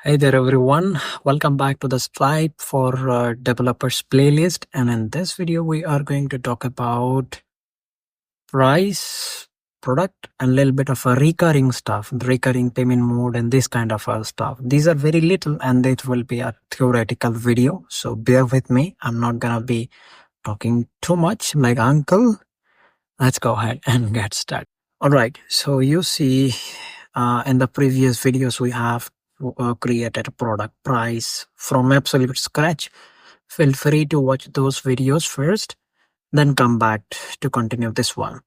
Hey there everyone, welcome back to the Stripe for Developers playlist, and in this video we are going to talk about price, product, and a little bit of a recurring stuff, recurring payment mode and this kind of stuff. These are very little and it will be a theoretical video, so bear with me. I'm not gonna be talking too much like uncle. Let's go ahead and get started. Alright, so you see in the previous videos we have created a product price from absolute scratch. Feel free to watch those videos first, then come back to continue this one.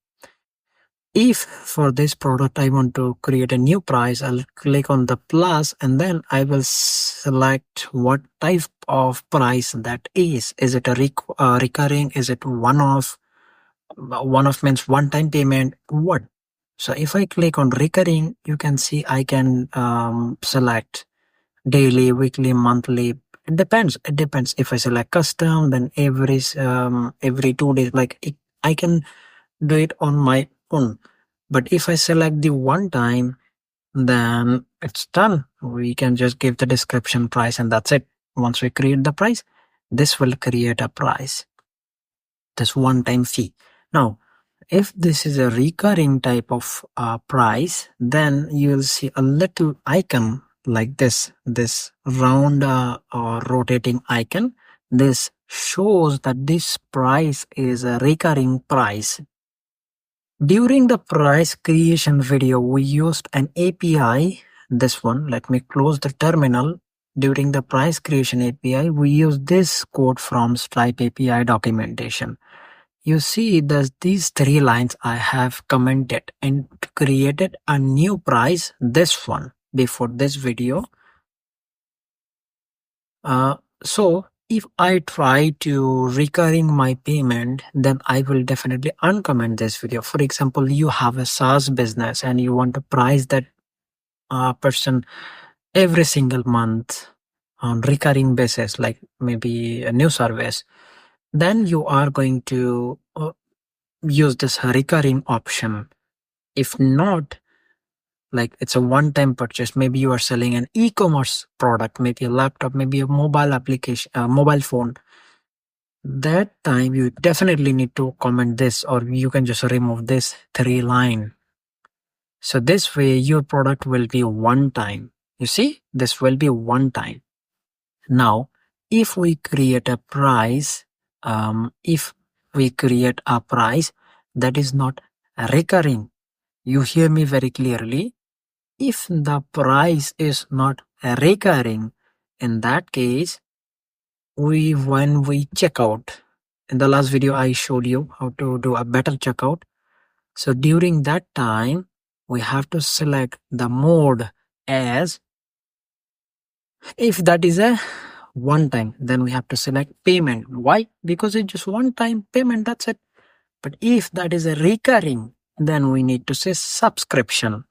If for this product I want to create a new price, I'll click on the plus and then I will select what type of price that is. Is it a recurring? Is it one-off? One-off means one-time payment. What? So if I click on recurring, you can see I can select daily, weekly, monthly. It depends. If I select custom, then every 2 days, I can do it on my own. But if I select the one time, then it's done. We can just give the description price and that's it. Once we create the price, this will create a price. This one-time fee. Now, if this is a recurring type of price, then you will see a little icon like this round or rotating icon. This shows that this price is a recurring price. During the price creation video, we used an API. This one, let me close the terminal. During the price creation API, we used this code from Stripe API documentation. You see these 3 lines I have commented and created a new price, this one, before this video. So if I try to recurring my payment, then I will definitely uncomment this video. For example, you have a SaaS business and you want to price that person every single month on recurring basis, like maybe a new service. Then you are going to use this recurring option. If not, like it's a one-time purchase, maybe you are selling an e-commerce product, maybe a laptop, maybe a mobile application, mobile phone. That time you definitely need to comment this, or you can just remove this 3 line. So this way your product will be one time. You see, this will be one time. Now, if we create a price, that is not recurring, you hear me very clearly. If the price is not recurring, in that case, when we check out, in the last video I showed you how to do a better checkout. So during that time, we have to select the mode as, if that is a one time, then we have to select payment. Why? Because it's just one time payment, that's it. But if that is a recurring, then we need to say subscription.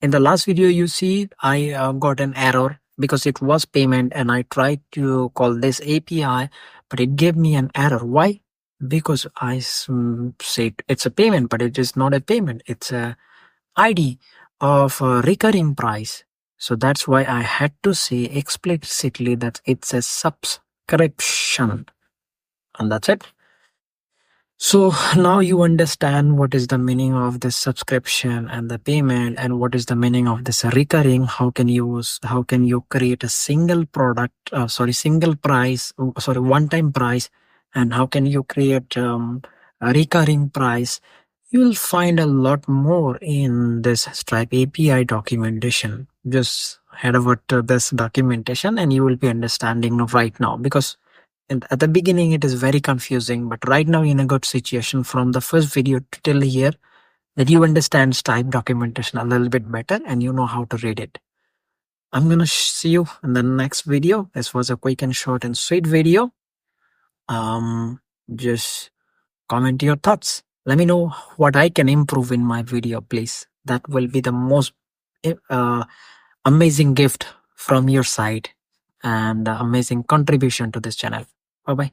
In the last video, you see I got an error because it was payment and I tried to call this API, but it gave me an error. Why? Because I said it's a payment, but it is not a payment. It's a ID of a recurring price. So that's why I had to say explicitly that it's a subscription. And that's it. So now you understand what is the meaning of this subscription and the payment, and what is the meaning of this recurring. How can you create a single product, one-time price, and how can you create a recurring price. You will find a lot more in this Stripe API documentation. Just head over to this documentation and you will be understanding right now, because at the beginning it is very confusing, but right now you're in a good situation from the first video to till here that you understand Stripe documentation a little bit better and you know how to read it. I'm gonna see you in the next video. This was a quick and short and sweet video. Just comment your thoughts. Let me know what I can improve in my video, please. That will be the most amazing gift from your side and amazing contribution to this channel. Bye-bye.